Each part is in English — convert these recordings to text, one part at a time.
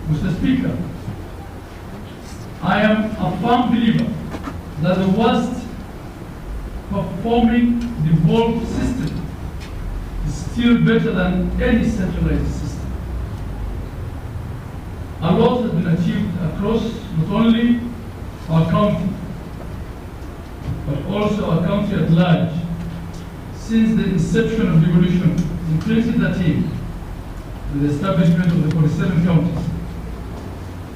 Mr. Speaker, I am a firm believer that the worst performing devolved system is still better than any centralized system. A lot has been achieved across not only our county, but also our country at large since the inception of devolution in 2013 with the establishment of the 47 counties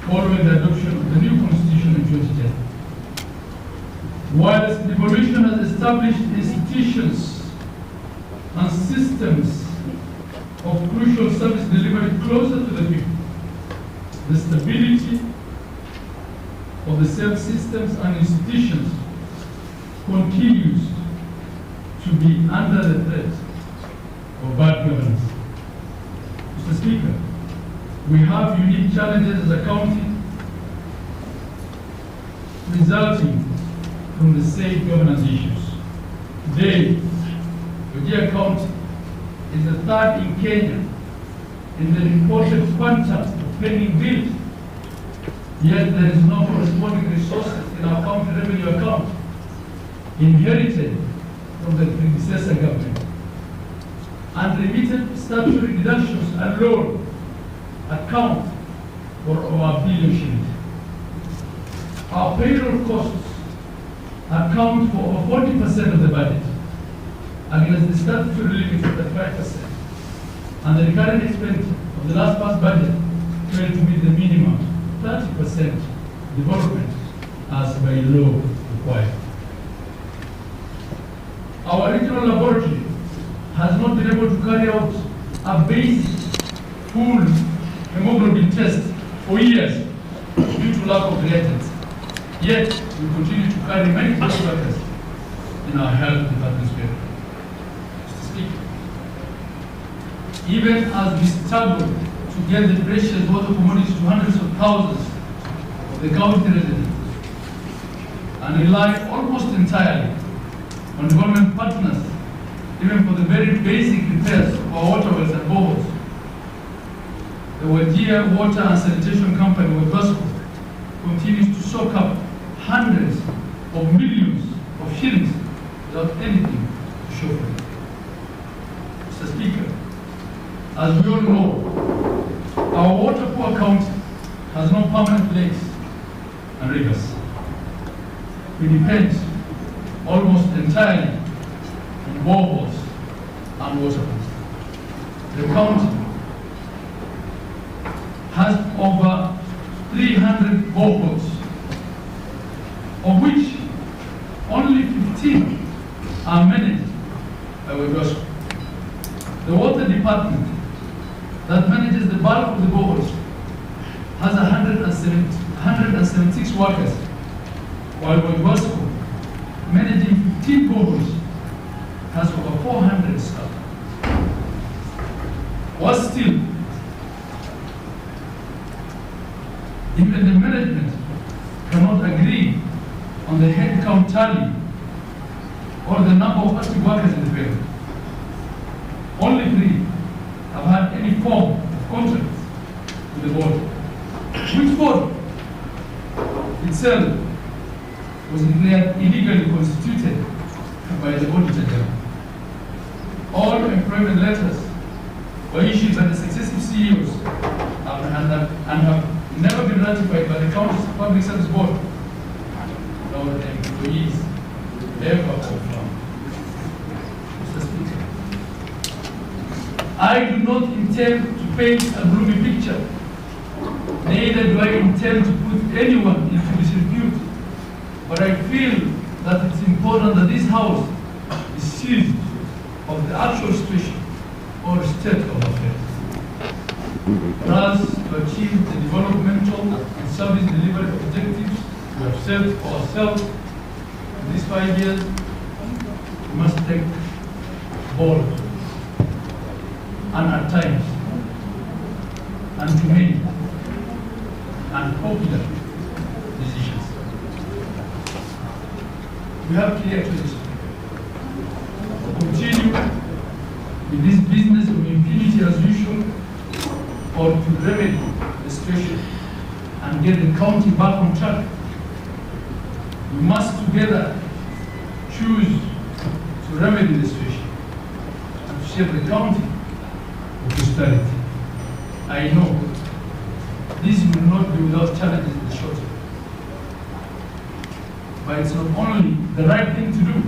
following the adoption of the new constitution in 2010. Whilst devolution has established institutions and systems of crucial service delivery closer to the people, the stability of the same systems and institutions continues to be under the threat of bad governance. Mr. Speaker, we have unique challenges as a county resulting from the same governance issues. Today, Wajir County is the third in Kenya in the reported quantum of pending bills, yet there is no corresponding resources in our county revenue account inherited from the predecessor government. Unremitted statutory deductions alone account for over $1 billion. Our payroll costs account for over 40% of the budget, against the statutory limit of 35%, and the recurrent expenditure of the last past budget failed to meet the minimum 30% development as by law required. Our regional laboratory has not been able to carry out a basic full hemoglobin test for years due to lack of reagents. Yet, we continue to carry many test workers in our health department's payroll. Mr. Speaker, even as we struggle to get the precious water commodities to hundreds of thousands of the county residents and rely almost entirely on government partners, even for the very basic repairs of our water wells and boreholes, the Wajir Water and Sanitation Company, Wajir, continues to soak up hundreds of millions of shillings without anything to show for it. Mr. Speaker, as we all know, our water poor county has no permanent lakes and rivers. We depend almost entirely on boreholes and water wells. The county has over 300 boreholes, of which only 15 are managed by Wajir. The water department that manages the bulk of the boreholes has 176 workers, while Wajir, managing 15 boreholes, has over 400 staff. Worse still, even the management cannot agree on the head count tally or the number of active workers in the payroll. Only 3 have had any form of contract with the board, which board itself was declared illegally constituted by the Auditor General. All employment letters were issued by the successive CEOs and have never been ratified by the County Public Service Board, nor the employees ever confirmed. Mr. Speaker, I do not intend to paint a gloomy picture. Neither do I intend to put anyone into disrepute. But I feel that it's important that this House is seized of the actual situation or state of affairs. For us to achieve the developmental and service delivery objectives we have set for ourselves in these 5 years, we must take bold and at times unhumane and popular decisions. We have clear choices. Continue with this business of impunity as usual, or to remedy the situation situation and get the county back on track. We must together choose to remedy the situation and to shape the county with prosperity. I know this will not be without challenges in the short term, but it's not only the right thing to do,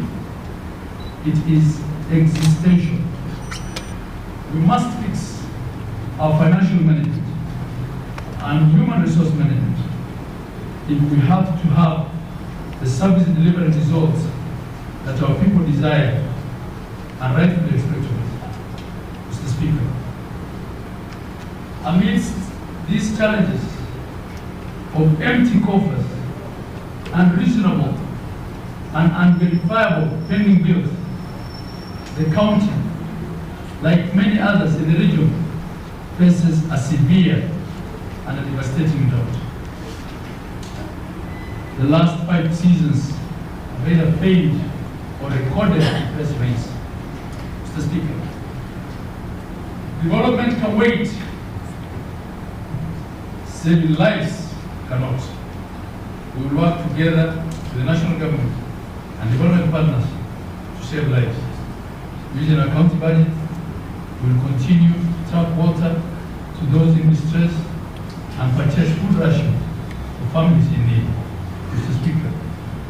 it is existential. We must fix our financial management and human resource management if we have to have the service delivery results that our people desire and rightfully expect of us. Mr. Speaker, amidst these challenges of empty coffers, unreasonable and unverifiable pending bills, the county, like many others in the region, faces a severe and a devastating drought. The last 5 seasons have either failed or recorded depressed rains. Mr. Speaker, development can wait. Saving lives cannot. We will work together with the national government and development partners to save lives. Using our county budget, we will continue to tap water to those in distress and purchase food rations for families in need. Mr. Speaker,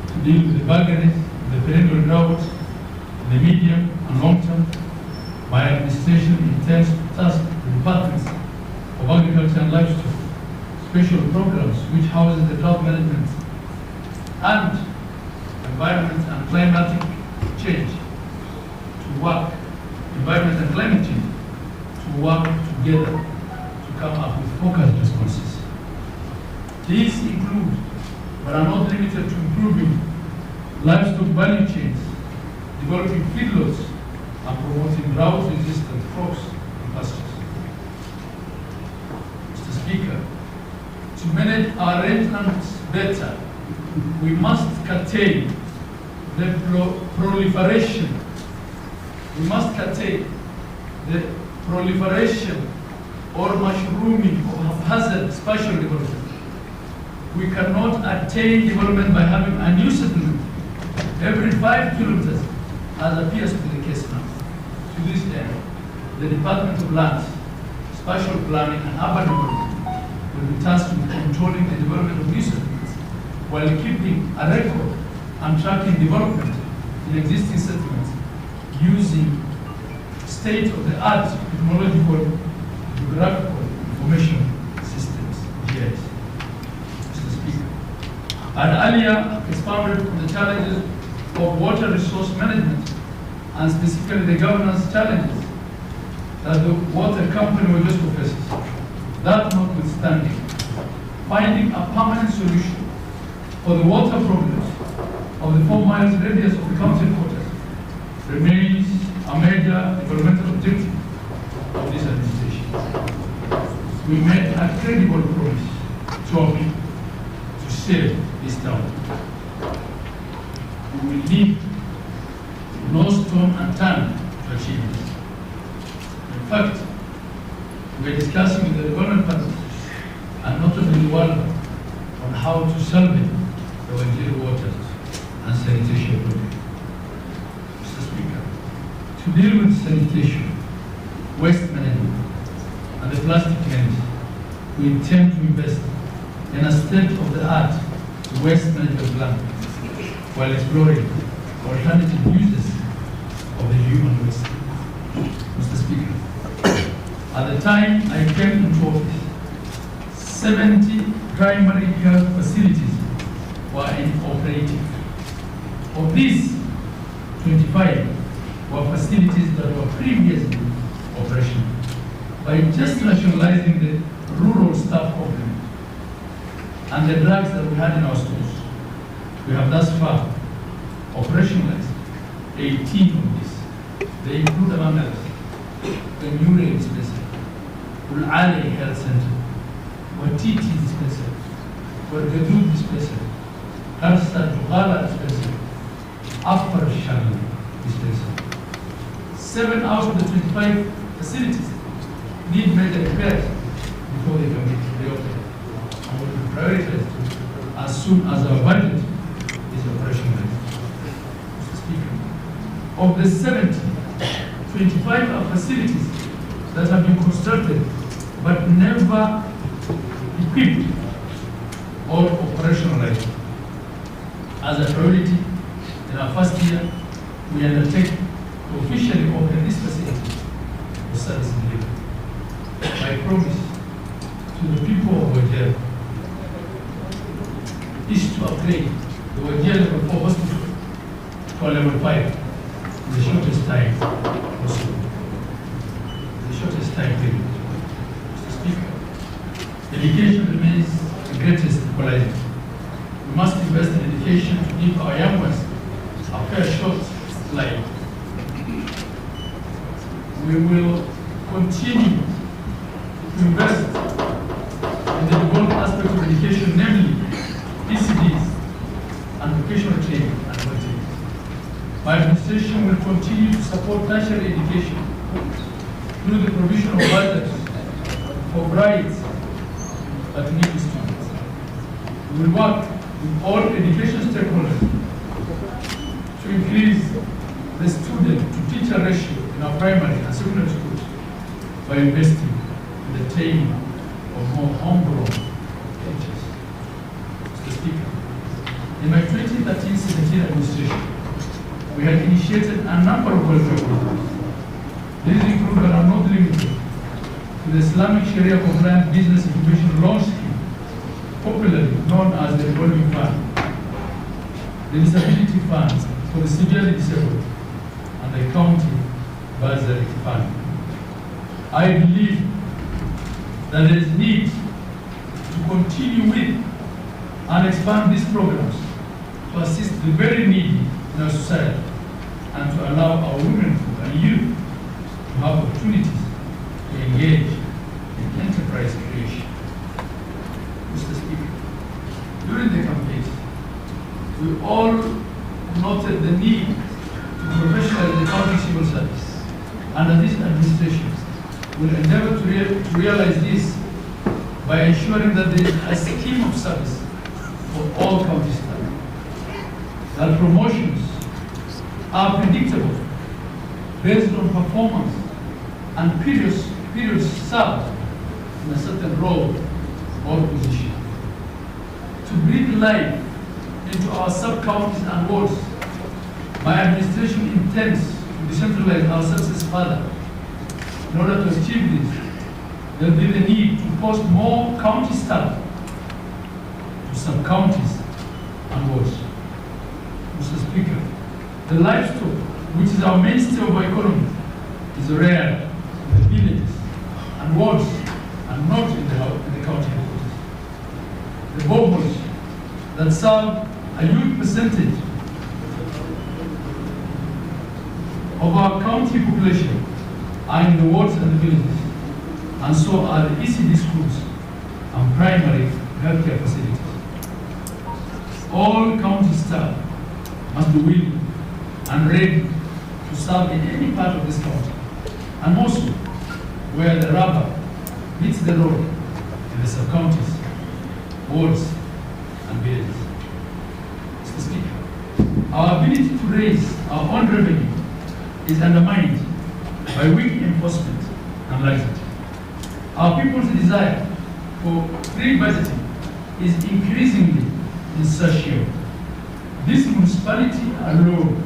to deal with the vagaries of the perennial drought in the medium and long term, my administration intends to task the departments of agriculture and livestock special programs which houses the drought management and environment and climatic change to work, environment and climate change to work together to come up with focused responses. These include, but are not limited to, improving livestock value chains, developing feedlots, and promoting drought-resistant crops and pastures. Mr. Speaker, to manage our rangelands better, we must curtail the proliferation. We must curtail the proliferation or mushrooming of haphazard spatial development. We cannot attain development by having a new settlement every 5 kilometers, as appears to be the case now. To this end, the Department of Lands, Spatial Planning and Urban Development will be tasked with controlling the development of new settlements while keeping a record and tracking development in existing settlements using state-of-the-art technological geographical information systems, GIS. Mr. Speaker, I had earlier expounded on the challenges of water resource management and specifically the governance challenges that the water company Wajir faces. That notwithstanding, finding a permanent solution for the water problems of the 4 miles radius of the county headquarters remains a major developmental objective of this administration. We made a credible promise to our people to save this town. We will leave no stone unturned to achieve this. In fact, we are discussing with the development partners and not only the world on how to salvage the Wajir waters and sanitation project. Mr. Speaker, to deal with sanitation, waste management, and the plastic menace, we intend to invest in a state-of-the-art waste management plan while exploring alternative uses of the human waste. Mr. Speaker, at the time I came into office, 70 primary health facilities were operating. Of these, 25 were facilities that were previously operational. By just rationalizing the rural staff complement and the drugs that we had in our stores, we have thus far operationalized 18 of these. They include, among others, the Nure dispensary, Ul-Ali Health Center, Watiti dispensary, Wargadud dispensary, Harsa Jugala dispensary, Upper Shali dispensary. 7 out of the 25 facilities need major repairs before they can be reopened. prioritized as soon as our budget is operationalized. Mr. Speaker, of the 70, 25 are facilities that have been constructed but never equipped or operationalized. As a priority, in our first year, we undertake to officially open this facility for service delivery. My promise to the people of Wajir is to upgrade the Wajir Level 4 hospital to a Level 5 in the shortest time possible. The shortest time period. Mr. Speaker, education remains the greatest equalizer. We must invest in education to give our young ones a fair shot at life. We will continue to invest in the development aspect of education, namely ECDs and vocational training and volunteering. My administration will continue to support tertiary education through the provision of budgets for bright but needy students. We will work with all education stakeholders to increase the student-to-teacher ratio in our primary and secondary schools by investing in the training of more homegrown teachers. Mr. Speaker, in my 2013-17 administration, we had initiated a number of welfare programs. These include but are not limited to the Islamic Sharia compliant business incubation loan scheme, popularly known as the revolving fund, the disability fund for the severely disabled, and the county bursary fund. I believe that there is need to continue with and expand these programs to assist the very needy in our society and to allow our women and youth to have opportunities to engage in enterprise creation. Mr. Speaker, during the campaigns, we all noted the need to professionalize the county civil service. Under this administration, we will endeavor to realize this by ensuring that there is a scheme of service for all county staff, that promotions are predictable based on performance and periods served in a certain role or position. To breathe life into our sub-counties and wards, my administration intends to decentralize our services further. In order to achieve this, there will be the need to post more county staff to sub-counties and wards. Mr. Speaker, the livestock, which is our mainstay of our economy, is rare in the villages and wards and not in the county headquarters. The bobos that serve a huge percentage of our county population are in the wards and the villages, and so are the ECD schools and primary healthcare facilities. All county staff must be willing and ready to serve in any part of this county, and also where the rubber meets the road in the sub-counties, wards, and villages. Mr. Speaker, our ability to raise our own revenue is undermined by weak enforcement and laxity. Our people's desire for free budgeting is increasingly insatiable. This municipality alone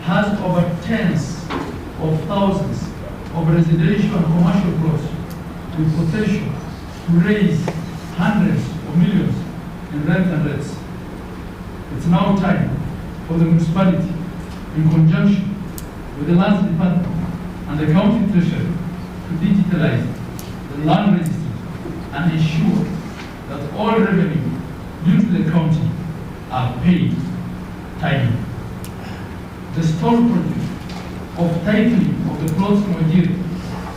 has over tens of thousands of residential and commercial plots with potential to raise hundreds of millions in rent and rates. It's now time for the municipality, in conjunction with the lands department and the county treasury, to digitalize the land registry and ensure that all revenue due to the county are paid timely. The stall project of titling of the plots in Wajir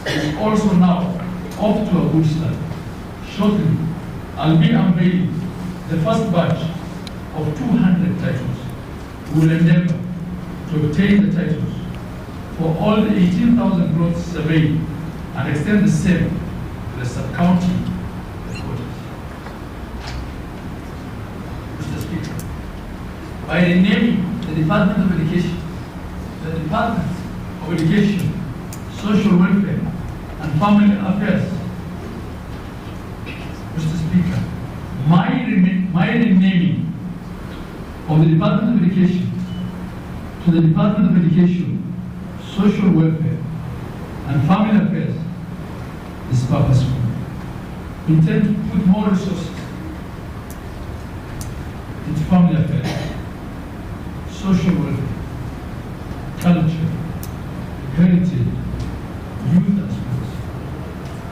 is also now off to a good start. Shortly, I'll be unveiling the first batch of 200 titles. We will endeavor to obtain the titles for all the 18,000 plots surveyed and extend the same to the sub-county headquarters. by renaming the Department of Education, the Department of Education, Social Welfare, and Family Affairs. Mr. Speaker, my renaming of the Department of Education to the Department of Education, Social Welfare, and Family Affairs is purposeful. We intend to put more resources into family affairs, social welfare, culture, heritage, youth and sports.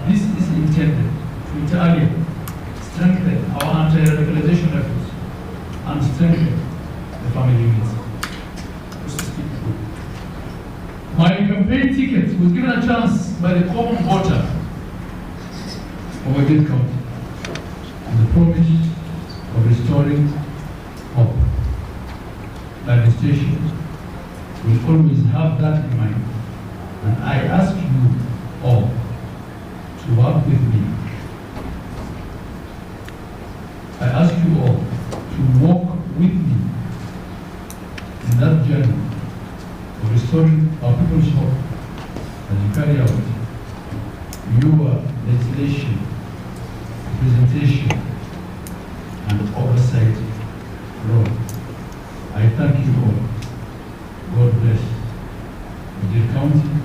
This is intended to inter strengthen our anti-radicalization efforts and strengthen the family units. Mr. Speaker, my campaign ticket was given a chance by the common voter of Wajir County on the promise of restoring hope. The administration will always have that in mind, and I ask you all to work with me. I ask you all to walk with me in that journey of restoring our people's hope as you carry out your legislation, presentation, and oversight role. I thank you all. God bless Wajir County.